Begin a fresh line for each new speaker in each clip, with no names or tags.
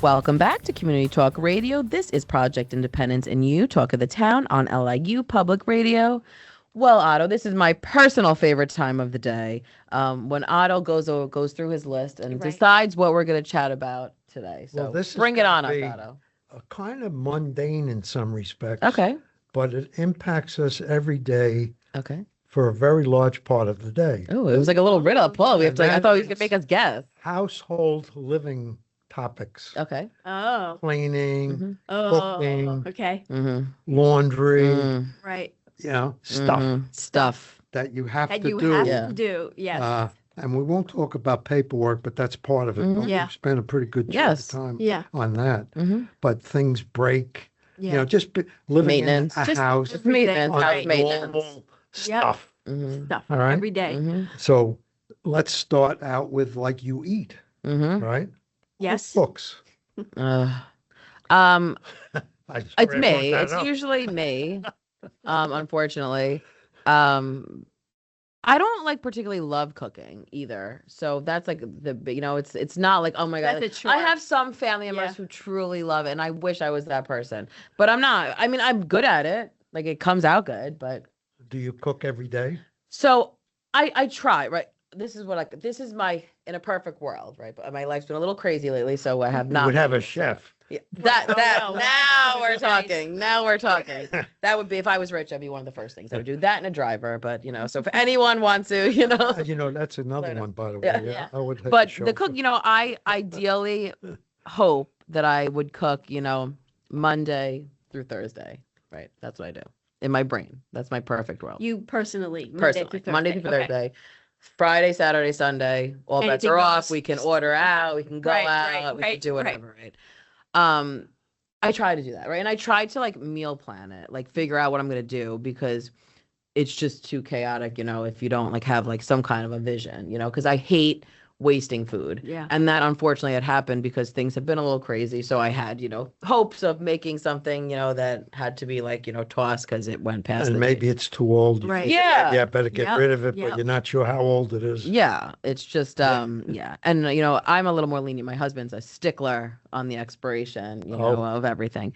Welcome back to Community Talk Radio. This is Project Independence and You, Talk of the Town on LIU Public Radio. Well, Otto, this is my personal favorite time of the day. When Otto goes through his list and decides what we're going to chat about today. So
this
bring it on us, Otto.
Kind of mundane in some respects.
Okay.
But it impacts us every day.
Okay.
For a very large part of the day.
Oh, it was like a little riddle. Paul, I thought he was going to make us guess.
Household living topics.
Okay.
Oh.
Cleaning,
cooking,
okay. Laundry.
Right.
You know, stuff
that
you have to
do.
To
do, yes.
And we won't talk about paperwork, but that's part of it. We spend a pretty good chunk of time on that. But things break. You know, just living in a house.
Just maintenance. House maintenance.
Stuff.
Stuff.
All right.
Every day.
So let's start out with like you eat. Right?
Yes.
Books.
It's me. It's usually me. Unfortunately. I don't like particularly love cooking either. So that's like it's not like, oh my God. I have some family members who truly love it, and I wish I was that person. But I'm not. I mean, I'm good at it. Like it comes out good, but
do you cook every day?
So I try, right? This is my, in a perfect world, right? But my life's been a little crazy lately, so I have not.
You would have a chef.
Yeah, now we're talking. Now we're talking. That would be, if I was rich, that'd be one of the first things I would do. That and a driver, but so if anyone wants to,
that's another one, by the way.
Yeah.
I would.
But the cook, I ideally hope that I would cook, Monday through Thursday, right? That's what I do in my brain. That's my perfect world.
You personally,
Monday through Thursday. Friday, Saturday, Sunday, all bets are off. We can order out. We can go out. We can do whatever, right? I try to do that, right? And I try to like meal plan it, like figure out what I'm going to do, because it's just too chaotic, if you don't like have like some kind of a vision, because I hate wasting food.
Yeah.
And that unfortunately had happened because things have been a little crazy. So I had, hopes of making something, that had to be like, tossed because it went past.
And maybe it's too old.
Right.
Yeah.
Yeah, better get rid of it, but you're not sure how old it is.
Yeah. It's just, yeah. And, I'm a little more lenient. My husband's a stickler on the expiration, of everything.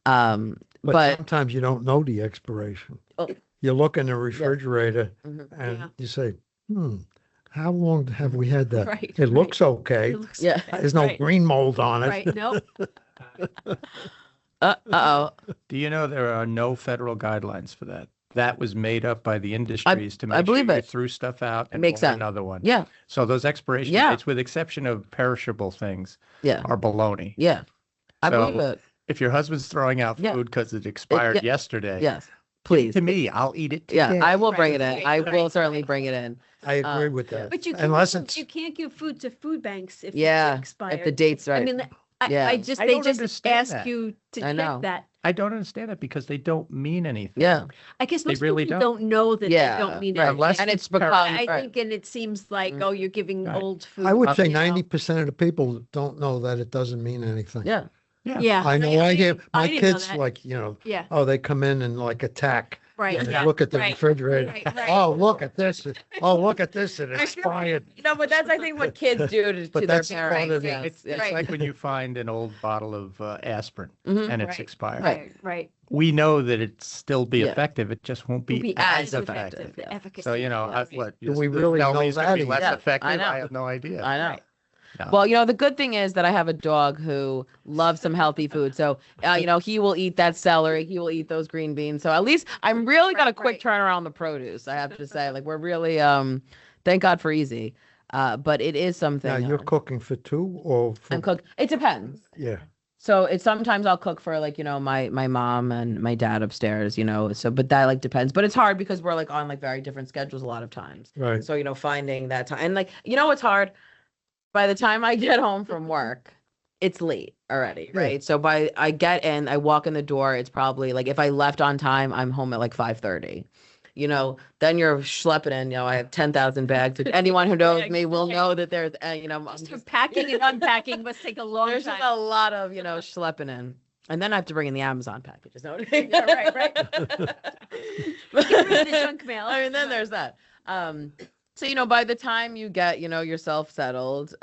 But
sometimes you don't know the expiration. You look in the refrigerator and you say, how long have we had that?
Right,
it looks okay. There's no green mold on it.
Right. Nope.
Uh-oh.
Do you know there are no federal guidelines for that? That was made up by the industries to make sure you threw stuff out and
makes sense.
Another one.
Yeah.
So those expiration dates, with exception of perishable things, are baloney.
Yeah. I believe it.
If your husband's throwing out food because it expired yesterday,
yes, please.
To me, I'll eat it today.
Yeah, I will bring it in. I will certainly bring it in.
I agree with that.
But you can't give food to food banks if it's expired.
If the date's right.
I mean, they just ask you to check that.
I don't understand that because they don't mean anything.
Yeah.
I guess most
really
people don't know that they don't mean anything.
Unless
and it's become,
I think, and it seems like, you're giving old food.
I would say 90% of the people don't know that it doesn't mean anything.
Yeah.
Yeah.
I know. I hear my kids
know
like, they come in and like attack.
Right.
And they look at the refrigerator.
Right.
Oh, look at this. Oh, look at this. It expired.
But that's, I think, what kids do to their parents.
It's like when you find an old bottle of aspirin and it's expired.
Right.
We know that it still be effective. It just won't be
as effective.
So,
do we really know that?
Less effective?
I know.
I have no idea.
I know.
Right.
No.
Well, the good thing is that I have a dog who loves some healthy food. So, he will eat that celery. He will eat those green beans. So at least I'm really got a quick turnaround on the produce. I have to say, like, we're really, thank God for easy. But it is something.
Now you're cooking for two or for...
I'm cooking. It depends.
Yeah.
So it's sometimes I'll cook for like, my mom and my dad upstairs, so, but that like depends, but it's hard because we're like on like very different schedules a lot of times.
Right.
So, finding that time and like, what's hard? By the time I get home from work, it's late already, right?
Yeah.
So I get in, I walk in the door, it's probably like if I left on time, I'm home at like 5:30. Then you're schlepping in, I have 10,000 bags. Anyone who knows me will know that there's,
Just packing and unpacking must take a long
there's
time.
just a lot of, schlepping in. And then I have to bring in the Amazon packages. No,
right. Get rid of the junk mail.
I mean, then there's that. So, by the time you get, yourself settled,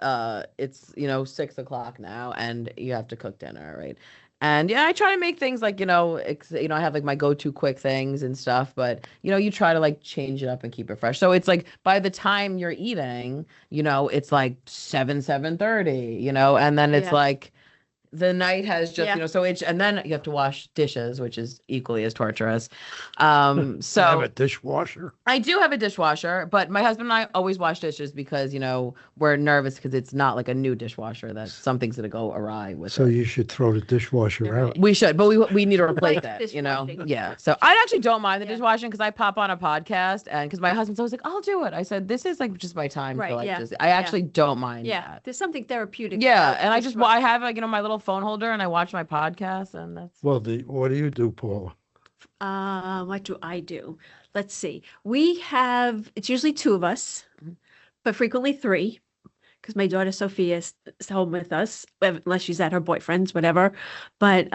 it's, 6 o'clock now and you have to cook dinner, right? And I try to make things like, I have like my go-to quick things and stuff, but, you try to like change it up and keep it fresh. So it's like by the time you're eating, it's like 7:30, and then it's like, the night has just, so and then you have to wash dishes, which is equally as torturous. So
you have a dishwasher?
I do have a dishwasher, but my husband and I always wash dishes because, we're nervous because it's not like a new dishwasher that something's going to go awry with
So
it.
you should throw the dishwasher out.
We should, but we need to replace it, Yeah. So I actually don't mind the dishwashing because I pop on a podcast and because my husband's always like, I'll do it. I said, this is like just my time.
Right.
I actually don't mind that.
There's something therapeutic.
Yeah. And I have like, my little phone holder and I watch my podcast and that's.
Well, what do you do, Paula?
What do I do? Let's see. It's usually two of us, but frequently three, because my daughter Sophia is home with us, unless she's at her boyfriend's, whatever. But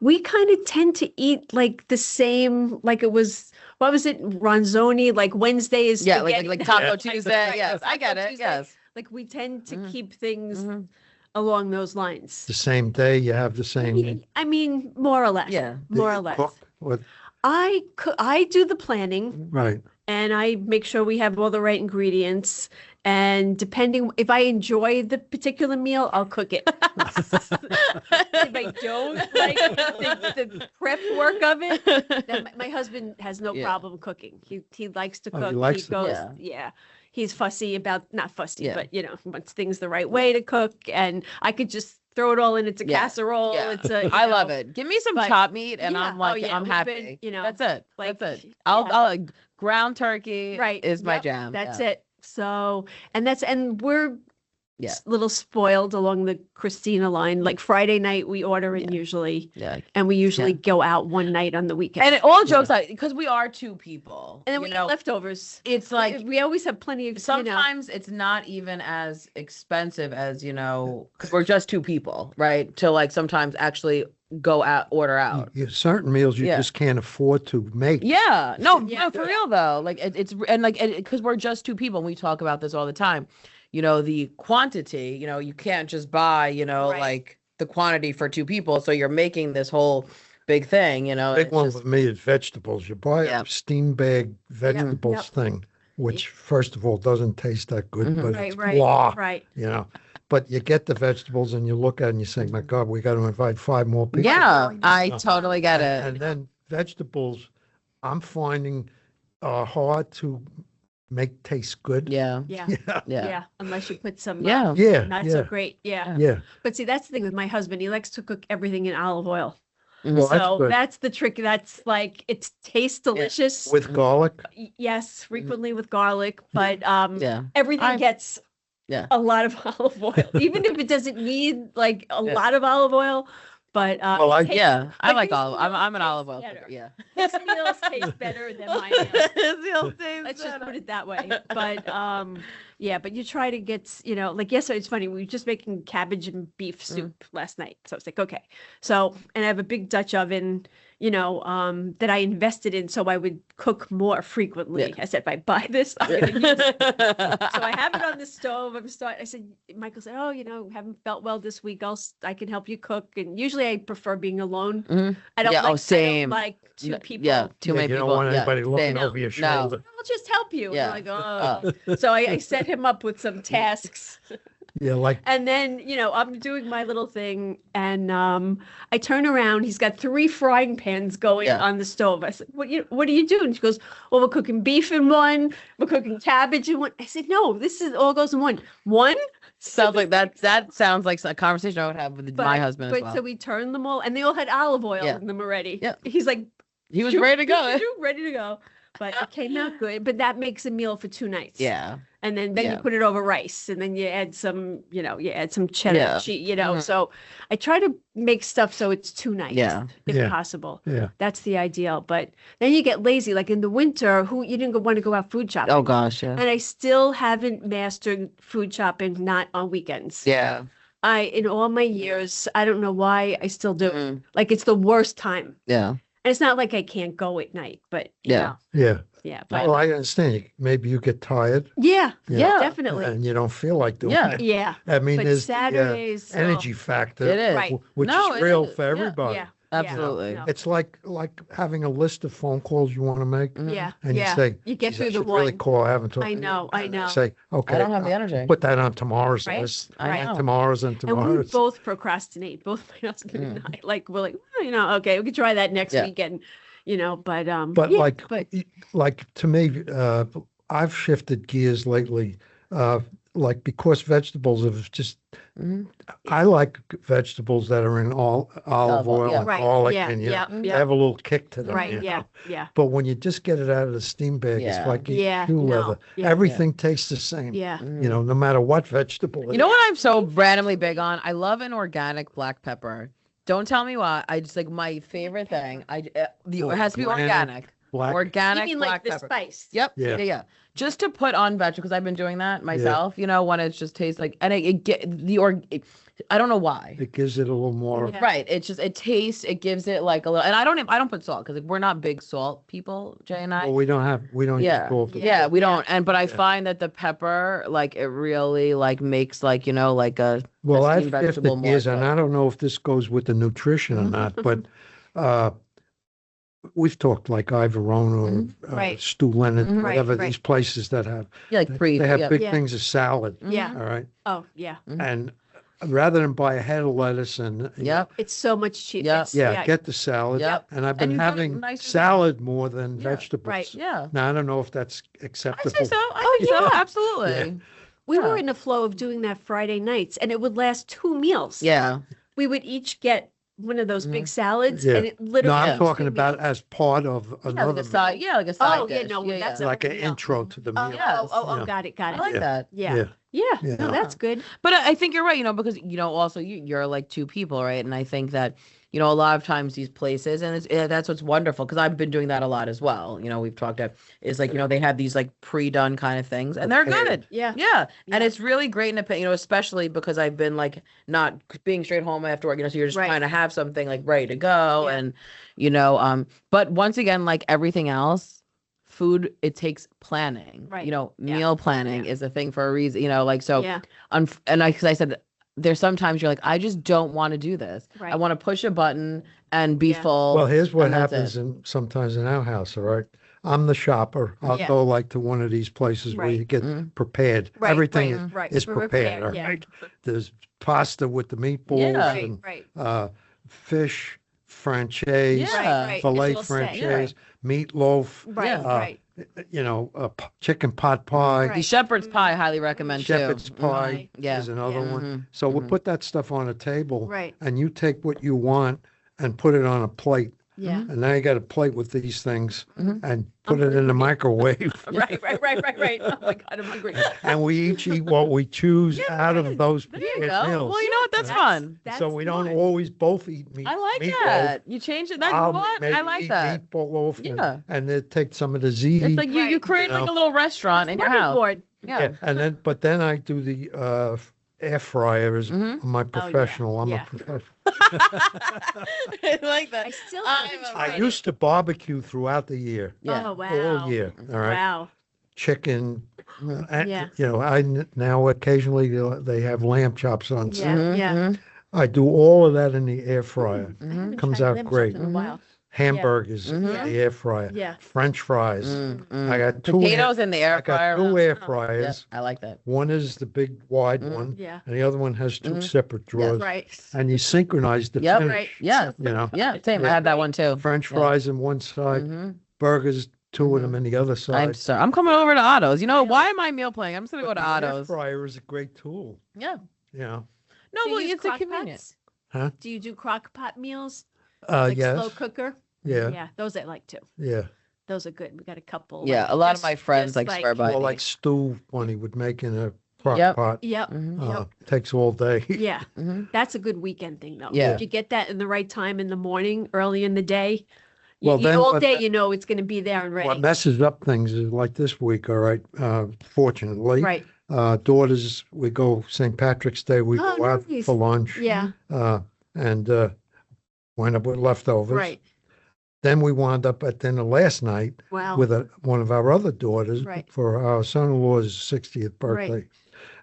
we kind of tend to eat like the same, like it was, what was it? Ronzoni, like Wednesday is spaghetti.
like Taco Tuesday. Yes, I get it. Yes.
Like we tend to keep things along those lines.
The same day you have the same.
I mean, more or less.
Yeah.
More or less.
Cook? What?
I do the planning.
Right.
And I make sure we have all the right ingredients. And depending if I enjoy the particular meal, I'll cook it. If I don't like the prep work of it, then my husband has no problem cooking. He likes to cook.
He likes
he goes, he's fussy about, not fussy, but wants things the right way to cook. And I could just throw it all in. It's a casserole.
Yeah.
It's a,
I love it. Give me some chopped meat and I'm like, I'm happy. That's it. That's it. I'll ground turkey is my jam.
That's it. So, and we're a little spoiled along the Kristina line. Like Friday night we order it usually. And we usually go out one night on the weekend.
And all jokes aside, because we are two people.
And then we get leftovers.
It's like
we always have plenty of
sometimes it's not even as expensive as, because we're just two people, right? To like sometimes actually go out, order out.
Certain meals you just can't afford to make.
Yeah. No, for real though. Like it's and like because we're just two people and we talk about this all the time. The quantity, you can't just buy, like the quantity for two people. So you're making this whole big thing,
Big one with me is vegetables. You buy a steam bag vegetables thing, which first of all doesn't taste that good, but it's blah, But you get the vegetables and you look at it and you say, my God, we got to invite 5 more people.
Yeah, I totally get it.
And then vegetables, I'm finding hard to make taste good.
Yeah. Unless you put some not so great. Yeah. But see, that's the thing with my husband. He likes to cook everything in olive oil.
Well,
so that's the trick. That's like it tastes delicious
with garlic.
Yes, frequently with garlic, but everything gets a lot of olive oil, even if it doesn't need like a lot of olive oil. But
I like olive. I'm an olive oil cooker. Yeah,
his meals taste better than my meals. Let's just put it that way. But but you try to get like yesterday. It's funny. We were just making cabbage and beef soup last night. So I was like, okay. So and I have a big Dutch oven, that I invested in so I would cook more frequently. I said, if I buy this, I'm going to use it. So I have it on the stove. I said, Michael said, oh, haven't felt well this week. I can help you cook. And usually I prefer being alone. I don't I don't like two people.
Yeah, too many people.
You don't want anybody looking over your shoulder.
No. I'll just help you. Yeah. I'm like, oh. So I set him up with some tasks.
Yeah,
and then I'm doing my little thing, and I turn around. He's got 3 frying pans going on the stove. I said, "What are you doing?" She goes, "Well, we're cooking beef in one. We're cooking cabbage in one." I said, "No, this is all goes in one. One."
Sounds like that. That sounds like a conversation I would have with my husband as well.
So we turned them all, and they all had olive oil in them already.
Yeah.
He's like,
he was ready to go.
Ready to go. But it came out good. But that makes a meal for 2 nights.
Yeah.
And then you put it over rice, and then you add some, some cheddar cheese, So I try to make stuff so it's 2 nights, if possible.
Yeah.
That's the ideal. But then you get lazy. Like in the winter, you didn't want to go out food shopping.
Oh gosh, yeah.
And I still haven't mastered food shopping, not on weekends.
Yeah.
In all my years, I don't know why I still do. Like it's the worst time.
Yeah.
And it's not like I can't go at night, but
Yeah.
Yeah.
Yeah.
Well, I understand. Maybe you get tired.
Yeah.
Yeah.
Definitely.
And you don't feel like doing
Yeah.
it.
Yeah.
I mean,
But
there's
Saturdays,
the energy factor.
It is.
Right.
Which
No,
is
it
real
is.
for
Yeah.
everybody.
Yeah.
Absolutely.
No.
It's like having a list of phone calls you want to make.
Yeah.
And you
Yeah.
say,
You get
"Geez,
through
I
the
should really
one.
call. I haven't talked
I
to
know.
you."
I know.
Say, okay,
I don't have the energy.
put that on tomorrow's
Right.
list.
I
And
know.
tomorrow's and
And we
tomorrow's.
both procrastinate, both my husband and I. Like we're like, okay, we could try that next
Yeah.
weekend, but
But
yeah,
like to me, I've shifted gears lately. Like because vegetables have just,
Mhm.
I like vegetables that are in olive oil
yeah.
and
Right.
garlic,
Yeah,
and
yeah,
they
yeah.
have a little kick to them.
right,
you
yeah,
know?
yeah,
But when you just get it out of the steam bag,
Yeah.
it's like eating
Yeah,
shoe
no,
leather.
yeah.
Everything tastes the same.
yeah.
Mhm.
You know, no matter what vegetable it
You know
is.
what I'm so randomly big on? I love an organic black pepper. Don't tell me why. I just like my favorite thing. It has to be organic.
Black.
You
Organic
mean
black
like the
pepper.
spice?
Yep.
Yeah.
Yeah. Just to put on vegetables, because I've been doing that myself. You know, when it just tastes like, and I don't know why.
It gives it a little more.
Yeah.
Right. It tastes. It gives it like a little. And I don't put salt because we're not big salt people, Jay and I.
Well, we don't
Yeah.
eat all the-
Yeah, we don't. But I
Yeah.
find that the pepper, like, it really like makes like like a
Well, I've
steamed vegetable
shifted
more
gears, and
good.
I don't know if this goes with the nutrition or not, but we've talked like Ivorone or
Right.
Stu Leonard,
Mhm.
whatever
Right.
these places that have.
Yeah, like
They have
yeah.
big
Yeah.
things of salad.
Yeah.
All right.
Oh, yeah.
And rather than buy a head of lettuce and
Yep.
It's so much cheaper.
Yeah.
yeah, get the salad.
Yep.
And I've
And
been
you put
having
nice-
salad more than
Yeah.
vegetables.
Right.
Yeah.
Now I don't know if that's
I
acceptable.
think so. I think so.
yeah.
Absolutely.
We
Yeah.
were in the flow of doing that Friday nights, and it would last 2 meals.
Yeah.
We would each get one of those big
Mhm.
salads,
Yeah.
and it literally.
No, I'm
was
talking
2
about
meals.
as part of
Yeah, like
another
a side.
meal,
Yeah, like a side
Oh, yeah,
dish.
no, that's
like an
everything else.
intro to the
Oh,
meal.
Yes.
oh,
Yeah.
got it.
I like
Yeah.
that.
Yeah.
Yeah.
No,
Yeah.
that's good.
But I think you're right, because, also you're like two people, right? And I think that, a lot of times these places, and that's what's wonderful, because I've been doing that a lot as well. We've talked about, is like, they have these like pre-done kind of things, and they're good.
Yeah.
Yeah. And
Yeah.
it's really great, especially because I've been like not being straight home after work, so you're just
Right.
trying to have something like ready to go.
Yeah.
And, but once again, like everything else, food, it takes planning.
Right.
Yeah.
Yeah.
Meal planning
Yeah.
is a thing for a reason, like, so,
Yeah.
because I said, there's sometimes you're like, I just don't want to do this.
Right.
I want to push a button and be
Yeah.
full.
Well, here's what
and that's
happens
it.
sometimes in our house, all right? I'm the shopper. I'll
Yeah.
go like to one of these places where
Right.
you get
Mhm.
prepared.
Right,
Everything
right, right.
is
We're
prepared, all
yeah.
right? There's pasta with the meatballs
Yeah.
Right,
and
right.
Fish, franchise,
Yeah.
Right.
filet
It's a little set.
franchise, meatloaf,
Right,
Yeah.
right.
chicken pot pie,
The
Right.
shepherd's pie, I highly recommend too.
shepherd's pie
Right.
Yeah.
is another
Yeah.
one.
Mhm.
So we'll
Mhm.
put that stuff on a table
Right.
and you take what you want and put it on a plate.
Yeah.
And now you got a plate with these things
Mhm.
and put it in the microwave.
Right. Oh my God, I'm hungry.
And we each eat what we choose out of those
There you
prepared
go.
meals.
Well, you know what? That's fun.
So we don't
smart.
always both eat meat.
I like
meatloaf.
that. You changed it. That's
I'll
what
maybe
I like
eat
that.
meatloaf
Yeah.
and then take some of the ziti.
It's like you
Right.
create like
know.
a little restaurant in your house.
Board.
Yeah.
And then I do the air fryer is
Mhm.
my professional. I'm
Yeah.
a professional.
I like that.
I still
I'm
haven't
a-
tried
I
it.
used to barbecue throughout the year,
Yeah.
Oh, wow.
all year. All right,
Wow.
chicken. And,
Yeah.
now occasionally they have lamb chops on.
Yeah.
Mhm, mhm,
I do all of that in the air fryer.
I haven't
Comes
tried
out
lamb chops
great.
in a while.
Hamburgers in
Mhm.
the air fryer.
Yeah.
French fries.
mm, mm.
I got two.
Potatoes in the air
I got
fryer.
two air
Oh,
fryers.
Yeah, I like that.
One is the big wide
Mhm.
one,
Yeah.
and the other one has two
Mhm.
separate drawers.
Right.
And you synchronize the
Yep.
finish.
Right.
Yeah.
You know,
Yeah. Same. I
Yeah.
had that one too.
French
Yeah.
fries on one side,
Mhm.
burgers, two of them on the other
I'm
side.
sorry. I'm coming over to Otto's.
Really?
Why am I meal planning? I'm just gonna go to
The air
Otto's.
fryer is a great tool.
Yeah.
You know,
No,
Do you
well,
use
it's a
crock
convenient.
pots?
Huh?
Do you do crock pot meals? Like
yes,
slow cooker?
yeah,
Yeah, those I like too.
yeah.
Those are good. We got a couple.
Yeah,
like,
a lot of
just-
my friends
just
like swear by
Or
these.
like stew when he would make in a crock
Yep.
pot.
Yep.
Mhm.
Takes all day.
Yeah.
Mhm.
That's a good weekend thing though.
Yeah.
If you get that in the right time in the morning, early in the day,
Well, then
all
what-
day you know it's going to be there and ready.
What messes up things is like this week, all right, fortunately.
Right.
Daughters, we go St. Patrick's Day, we
Oh,
go out
nice.
for lunch.
Yeah.
And wind up with leftovers.
Right.
Then we wound up at dinner last night with one of our other daughters for our son-in-law's 60th birthday.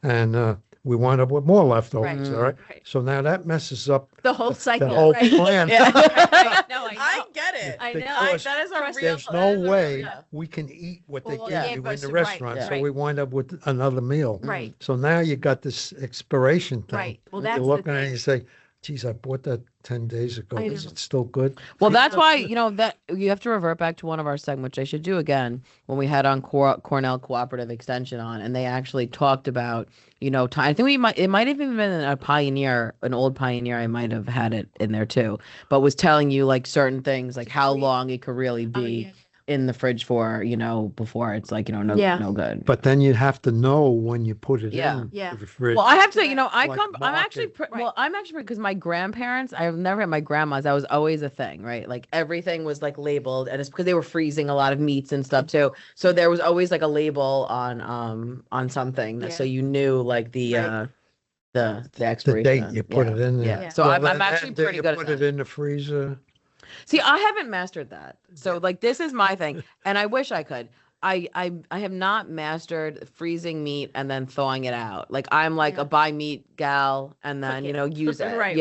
And we wound up with more leftovers, all right? So now that messes up
the whole cycle,
the whole plan.
No,
I get it.
I know.
That is a real.
There's no way we can eat what they give you in the restaurant, so we wind up with another meal.
Right.
So now you got this expiration thing.
Right. Well, that's
you're looking at it and you say, geez, I bought that 10 days ago. Is it still good?
Well, that's why, that you have to revert back to one of our segments, which I should do again, when we had on Cornell Cooperative Extension on, and they actually talked about, time. I think it might have even been an old Pioneer. I might have had it in there too, but was telling you like certain things, like how long it could really be in the fridge for, before it's like, no good.
But then you have to know when you put it in the fridge.
Well, I have to say, I'm actually because my grandparents, I've never had my grandma's, that was always a thing, right? Like everything was like labeled, and it's because they were freezing a lot of meats and stuff too. So there was always like a label on something, so you knew like the expiration.
The date you put it in there.
Yeah. So I'm actually pretty good at that.
Put it in the freezer.
See, I haven't mastered that. So like this is my thing, and I wish I could. I have not mastered freezing meat and then thawing it out. Like I'm like a buy meat gal and then use it.
Right.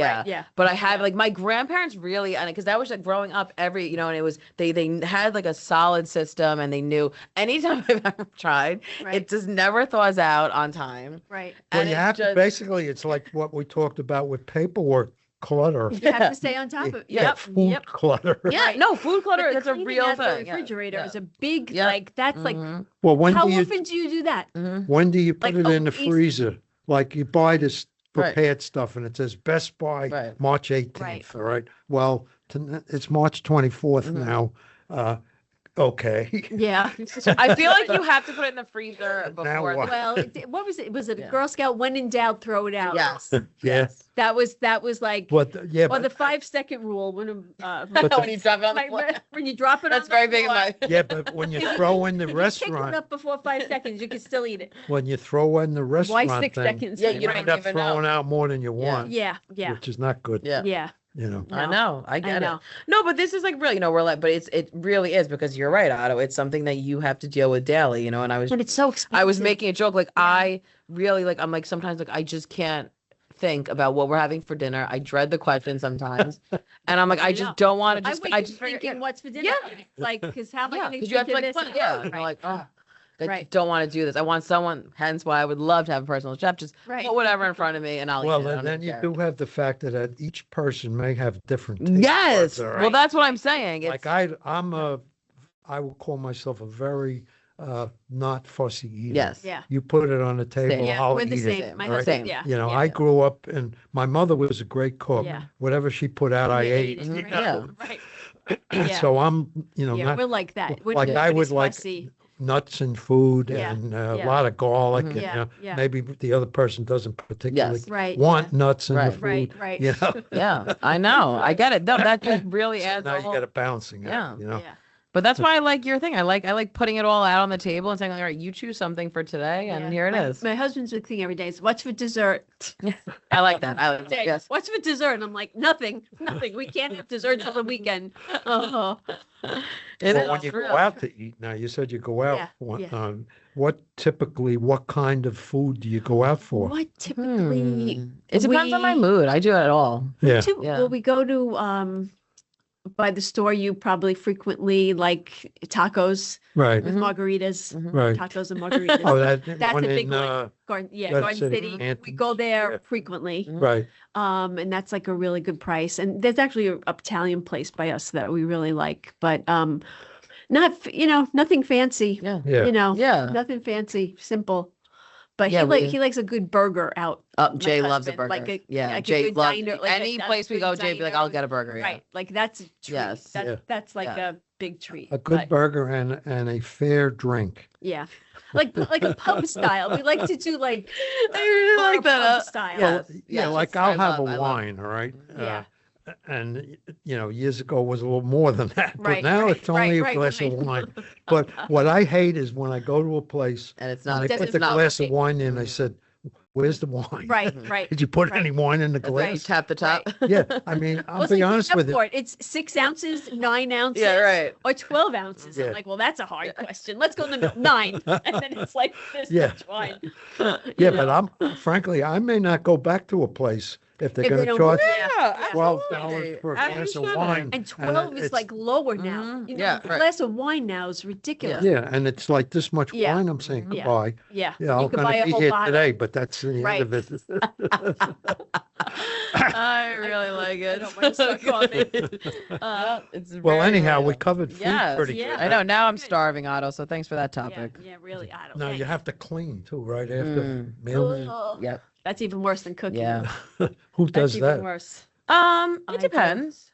But I have like my grandparents really, and because that was like growing up and it was they had like a solid system, and they knew anytime I've ever tried, it just never thaws out on time.
Right.
Well, you have to basically, it's like what we talked about with paperwork. Clutter.
You have to stay on top of it.
Food clutter.
Yeah, no, food clutter, that's a real thing.
The refrigerator is a big, that's like,
well,
how often do you do that?
When do you put it in the freezer? Like you buy this prepared stuff and it says Best Buy March 18th, all right? Well, it's March 24th now. Okay.
Yeah.
I feel like you have to put it in the freezer before.
Well, what was it? Was it a Girl Scout? When in doubt, throw it out.
Yes.
Yes.
That was like.
But
the 5-second rule when
you drop it on the floor.
When you drop it,
that's very big in my.
Yeah, but when you throw in the restaurant,
pick it up before 5 seconds, you can still eat it.
When you throw in the restaurant,
why 6 seconds?
Yeah,
you end up throwing out more than you want.
Yeah.
Which is not good.
Yeah.
No. I know. I get it. No, but this is like really, we're like, but it really is, because you're right, Otto. It's something that you have to deal with daily, and
it's so expensive.
I was making a joke, like I really like, I'm like, sometimes like I just can't think about what we're having for dinner. I dread the question sometimes, and I'm like, I just don't want to. I just
thinking what's for dinner. Yeah. Like, because how am I going to?
Because you have to like, and you're like, oh. I don't want to do this. I want someone, hence why I would love to have a personal chef, just put whatever in front of me and I'll eat it.
Well, then you do have the fact that each person may have different taste
buds,
right?
Well, that's what I'm saying.
Like I would call myself a very not fussy eater.
Yes.
Yeah.
You put it on the table, I'll eat it.
My husband,
I grew up, and my mother was a great cook.
Yeah.
Whatever she put out, I ate.
Right.
So I'm,
we're like that.
Like I would like nuts in food and a lot of garlic, and maybe the other person doesn't particularly want nuts in the food.
Right.
Yeah, I know. I get it. No, that just really adds.
Now you got it balancing out.
But that's why I like your thing. I like putting it all out on the table and saying, all right, you choose something for today, and here it is.
My husband's big thing every day is, what's for dessert?
I like that. I like that. Yes.
What's for dessert? And I'm like, nothing. We can't have dessert till the weekend. Well,
when you go out to eat, now you said you go out. What kind of food do you go out for?
What typically?
It depends on my mood. I do it all.
Yeah.
Well, we go to by the store, you probably frequently like tacos,
right?
With margaritas,
right?
Tacos and margaritas.
Oh,
that's a big one. Garden City. We go there frequently,
right?
And that's like a really good price. And there's actually an Italian place by us that we really like, but not nothing fancy. Nothing fancy, simple. But he likes a good burger out.
Jay loves a burger. Jay loves any place we go. Jay be like, I'll get a burger.
Right, like that's a treat. Yes, that's like a big treat.
A good burger and a fair drink.
Yeah, like a pub style. We like to do like
I really like that
pub style.
Well, like I'll have a wine, all right.
Yeah.
And years ago was a little more than that, but now it's only a glass of wine. But what I hate is when I go to a place
and it's not.
They put the glass of wine in. I said, Where's the wine?
Right.
Did you put any wine in the glass?
You tap the top.
Yeah, I mean, I'll be honest with you.
It's 6 ounces, 9 ounces, or 12 ounces. I'm like, well, that's a hard question. Let's go in the middle, 9, and then it's like this much wine.
Yeah, but frankly, I may not go back to a place if they're going to charge $12 for a glass of wine.
And 12 is like lower now. A glass of wine now is ridiculous.
Yeah, and it's like this much wine. I'm saying goodbye.
Yeah,
I'm going to be here today, but that's the end of it.
I really like it.
Well, anyhow, we covered food pretty good.
I know. Now I'm starving, Otto. So thanks for that topic.
Yeah, really, Otto.
Now you have to clean too, right after meal.
Yep.
That's even worse than cooking.
Yeah.
Who does that?
Even worse.
It depends.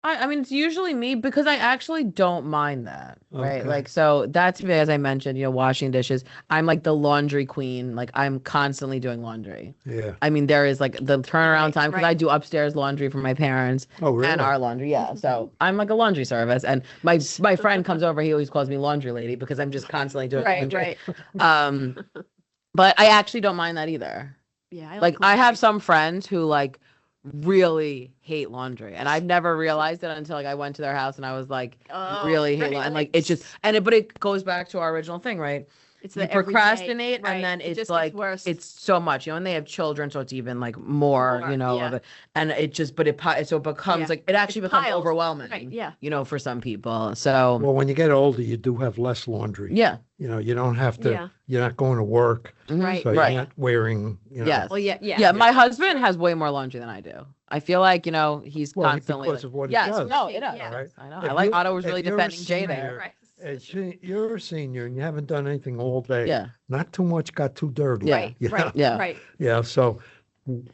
I mean, it's usually me because I actually don't mind that, right?
Okay.
Like, so that's me, as I mentioned, washing dishes. I'm like the laundry queen. Like, I'm constantly doing laundry.
Yeah.
I mean, there is like the turnaround time because I do upstairs laundry for my parents and our laundry. Yeah. So I'm like a laundry service. And my friend comes over, he always calls me laundry lady because I'm just constantly doing laundry. But I actually don't mind that either.
Yeah.
I have some friends who like really hate laundry, and I've never realized it until like I went to their house and I was like, really hate laundry. And like it's just but it goes back to our original thing, right?
It's
you procrastinate and then it's like worse. It's so much, and they have children, so it's even like more. Of it. And it just it becomes like it actually becomes overwhelming, right? For some people. So
well, when you get older, you do have less laundry.
Yeah.
You don't have to. You're not going to work,
right?
So you're not wearing.
Yes.
Well,
yeah. My husband has way more laundry than I do. I feel like he's constantly
because of what he does.
No, it does. Right? I know. I like Otto was really defending Jay there.
Right.
You're a senior and you haven't done anything all day.
Yeah.
Not too much got too dirty.
Right. Right.
Yeah.
Right.
Yeah. So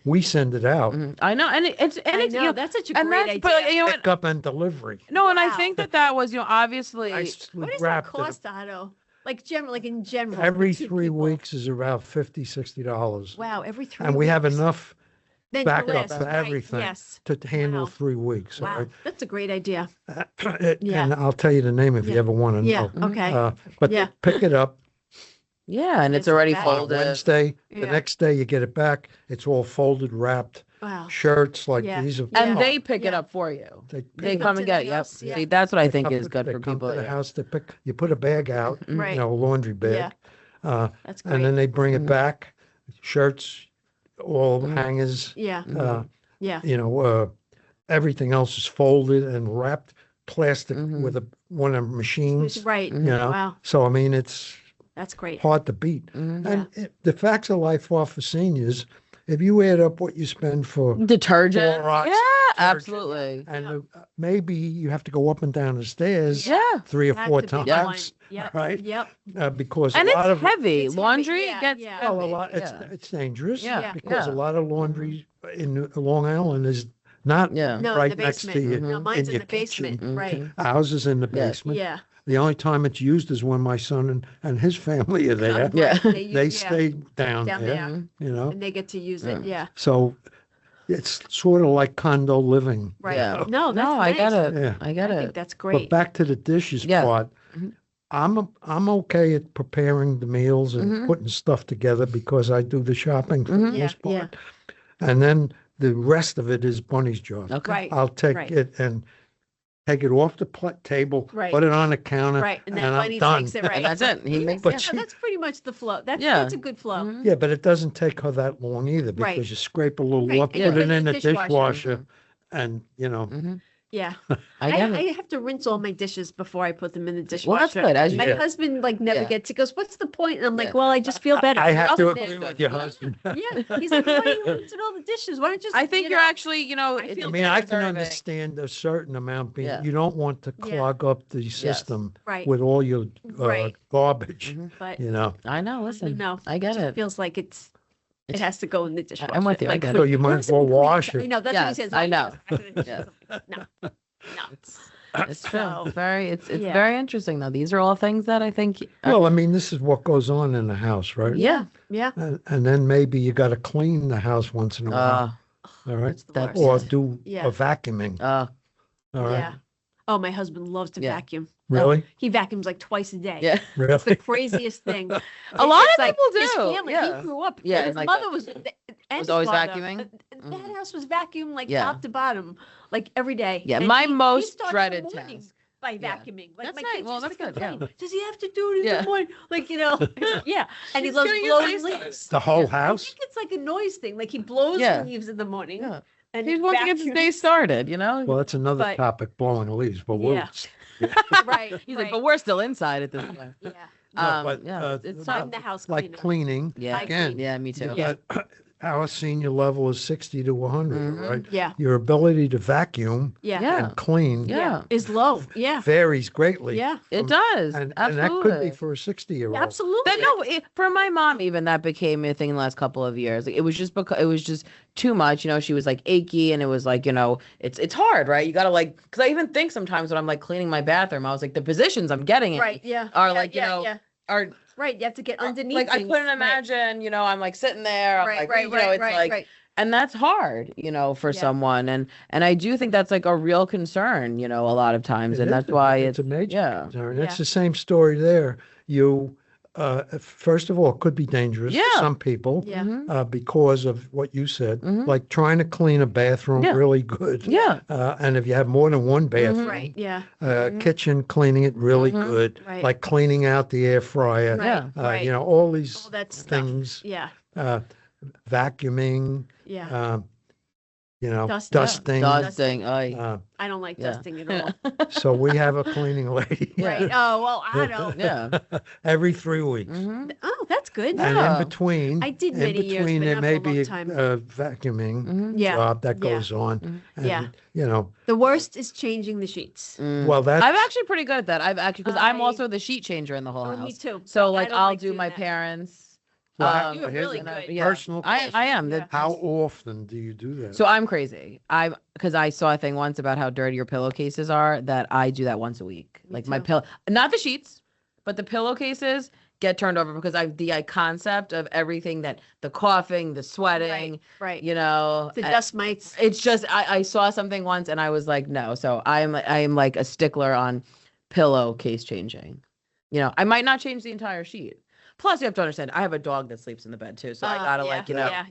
we send it out.
I know, and it's
that's such a great idea.
But,
pick up and delivery.
No, and I think that was obviously.
What does that cost, Otto? Like in general.
Every 3 weeks is about $50-$60.
Wow, every 3 weeks.
And we have enough backup for
right,
everything to handle 3 weeks.
Wow,
right?
That's a great idea.
And I'll tell you the name if you ever want to know.
Yeah, okay.
But pick it up.
Yeah, and it's already folded.
Wednesday, the next day you get it back. It's all folded, wrapped.
Wow.
Shirts like these are.
And they pick it up for you. They come and get it. Yep. See, that's what I think is good for people.
To the house to pick. You put a bag out,
right.
A laundry bag.
That's great.
And then they bring it back. Shirts, all hangers.
Yeah.
Everything else is folded and wrapped plastic with one of the machines.
Right.
Wow. So I mean,
that's great.
Hard to beat. And the facts of life are for seniors. If you add up what you spend for
detergent,
Clorox,
absolutely,
and maybe you have to go up and down the stairs 3 or 4 times, right?
Yep.
Because
and
a lot
it's heavy. Laundry
gets
heavy.
A lot. It's dangerous. Because a lot of laundry in Long Island is not right next to you.
No, mine's in the
kitchen.
basement. Right.
Ours is in the basement.
Yeah.
The only time it's used is when my son and his family are there. They stay down there.
And they get to use it. Yeah.
So it's sort of like condo living.
Right. Yeah. No,
I get it.
Yeah.
I get it.
I think that's great.
But back to the dishes part. I'm okay at preparing the meals and putting stuff together because I do the shopping for the most part. And then the rest of it is Bunny's job.
Okay.
Right.
I'll take it and take it off the table, put it on the counter,
and then
I'm done.
takes it,
And that's it. He makes
that's pretty much the flow. That's a good flow.
Yeah, but it doesn't take her that long either because you scrape a little off, put it in the dishwasher, and
Yeah.
I
have to rinse all my dishes before I put them in the dishwasher.
Well, that's good.
My husband never gets. He goes, "What's the point?" And I'm like, "Well, I just feel better."
I have to agree with your husband.
He's like, "Why are you rinsing all the dishes? Why don't you?"
I think you're actually,
I can understand a certain amount being. You don't want to clog up the system with all your garbage.
But
I know. Listen, I get it.
Feels like it has to go in the dishwasher.
I'm with you. I get it.
So you might as well wash it.
No, that's what he says.
I know.
No.
It's true. It's very interesting though. These are all things that I think.
Well, I mean, this is what goes on in the house, right?
Yeah.
And then maybe you got to clean the house once in a while. All right. Or do a vacuuming.
All right. Oh, my husband loves to vacuum.
Really?
He vacuums like twice a day.
Yeah.
Really?
It's the craziest thing.
A lot of
like
people do.
His family, he grew up.
Yeah,
his
like
mother was
always
father,
vacuuming.
That house was vacuumed like top to bottom, like every day.
Yeah,
and
my
he
most
starts
dreaded
the morning
task.
by vacuuming. Like
That's
my
nice.
kids
Well,
used to
that's good,
complain, does he have to do it in
Yeah.
the morning? Like, yeah. And he
He's
loves
getting his
blowing
face started.
leaves.
The whole
I
house?
think it's like a noise thing. Like he blows leaves in the morning.
Yeah.
And
He wants to get his day
vacuums.
started,
Well, that's another
But-
topic, blowing leaves, but we'll.
Right.
He's like, but we're still inside at this point.
Yeah.
It's
I'm
tough.
the house
like
cleaner.
cleaning.
Yeah.
Again,
Yeah, me too.
you got- our senior level is 60 to 100, right?
Yeah.
Your ability to vacuum
Yeah.
and clean
Yeah.
Is low. Yeah.
varies greatly.
Yeah.
It does.
And
Absolutely.
that could be for a 60-year-old.
Absolutely.
For my mom, even that became a thing in the last couple of years. Like, it was just because it was just too much. She was like achy, and it was like, it's hard, right? You gotta because I even think sometimes when I'm like cleaning my bathroom, I was like, the positions I'm getting in
Right. Yeah.
are
yeah,
are
right. You have to get underneath.
like I
things.
couldn't imagine, I'm like sitting there, I'm like, it's like,
right.
and that's hard, for someone, and I do think that's like a real concern, a lot of times, and that's why
it's a major concern. It's
Yeah.
the same story there. You, first of all, it could be dangerous for some people
Yeah.
because of what you said, like trying to clean a bathroom really good.
Yeah.
And if you have more than one bathroom,
Right. Yeah.
kitchen, cleaning it really good,
Right.
like cleaning out the air fryer,
Yeah.
Right.
all these
All that stuff.
things,
Yeah.
vacuuming,
Yeah.
dusting.
Dusting.
Uh,
I don't like
Yeah.
dusting at all.
so we have a cleaning lady
Right. Oh, well, I don't.
Yeah.
every 3 weeks.
Oh, that's good.
And
Yeah.
in between,
I did many years, but
there
not
may
for a long
be
time.
a vacuuming
Yeah.
job that
Yeah.
goes on. And,
Yeah. The worst is changing the sheets.
well, that's
I'm actually pretty good at that. I've actually, because I'm
I-
also the sheet changer in the whole
Oh,
house.
me too.
So
I
like
don't
I'll
like
do
doing
my
that.
parents.
Well,
You're
here's
really
a
good.
personal
I
question.
am.
Yeah.
How often do you do that?
So I'm crazy. Because I saw a thing once about how dirty your pillowcases are, that I do that once a week. Like my
too.
pillow, not the sheets, but the pillowcases get turned over because the concept of everything, that the coughing, the sweating,
Right.
the
dust mites.
It's just I saw something once and I was like, no. So I am like a stickler on pillowcase changing. I might not change the entire sheet. Plus, you have to understand, I have a dog that sleeps in the bed too, so I gotta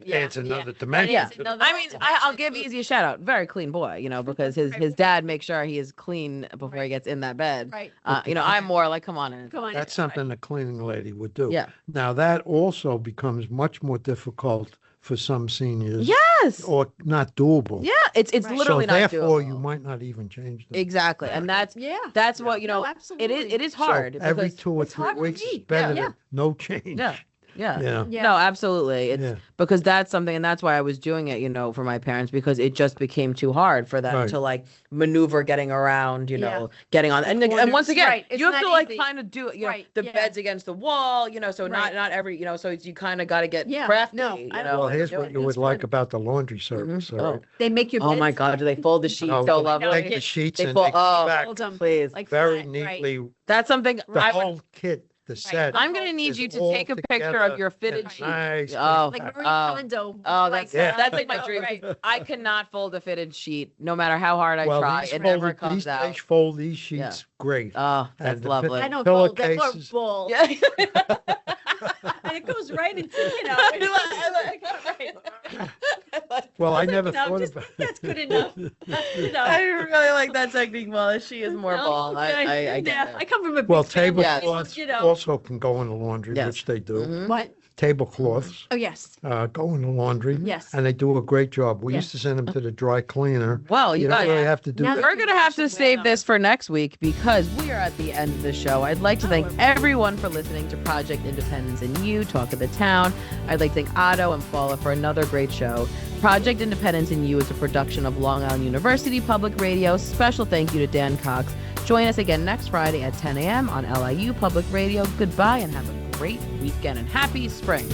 It's another dimension.
Yeah.
It's another-
I mean, I'll give Easy a shout out. Very clean boy, because his dad makes sure he is clean before he gets in that bed.
Right.
I'm more like, come on in.
Come on.
That's something a cleaning lady would do.
Yeah.
Now, that also becomes much more difficult for some seniors.
Yes.
Or not doable.
Yeah. It's
Right.
literally
so
not
therefore,
doable.
you might not even change them.
Exactly, and that's
Yeah.
what
No,
it
absolutely.
is
So
hard.
every
because-
2 or
it's
3
hard for
weeks is
me.
better
Yeah.
than no change.
Yeah. Yeah.
Yeah.
No, absolutely. It's
Yeah.
because that's something, and that's why I was doing it, for my parents, because it just became too hard for them
Right.
to like maneuver getting around,
Yeah.
getting on. And once again,
Right, it's
you have
not
to like
easy.
kind of do it,
Right,
the
yeah.
bed's against the wall, so
Right.
not every, so it's, you kind of got to get
Yeah,
crafty,
no, I don't
Well,
and
here's
do
what
it.
you would
It's
like
good.
about the laundry service.
Mhm.
all right?
They make your
Oh my
beds
God, do they fold the sheets
Oh,
so
they
lovely?
take the sheets
They
and
fold-
they come
oh,
back
fold 'em
Please.
like
very
flat,
neatly.
That's something
The
I would,
whole kit, the set.
I'm going to need
is
you to
all
take a picture
together
of your fitted
and
sheets.
nice.
Oh.
Like Marie
Oh.
Kondo.
Oh, that's
Yeah.
like my dream.
Right.
I cannot fold a fitted sheet, no matter how hard I
Well,
try.
these
It never
folded-
comes
these-
out.
They fold these sheets great.
Oh,
And
that's
the
lovely.
I don't fold. That's
pillowcases.
our ball.
Yeah.
And it goes right into,
Well, I never
No,
thought
just
about
that's good enough.
I really like that technique, Wallace. She is more ball. I get
yeah, I
it.
come from a big
Well,
family,
tablecloths also can go in the laundry,
Yes.
which they do.
Mhm.
What?
Tablecloths
Oh, yes.
go in the laundry.
Yes.
And they do a great job. We
Yes.
used to send them to the dry cleaner.
Well,
You
you
don't
guys,
really have to do
Now
that.
we're going to have to save this for next week because we are at the end of the show. I'd like to thank everyone for listening to Project Independence and You, Talk of the Town. I'd like to thank Otto and Paula for another great show. Project Independence and You is a production of Long Island University Public Radio. Special thank you to Dan Cox. Join us again next Friday at 10 a.m. on LIU Public Radio. Goodbye and have a great weekend and happy spring.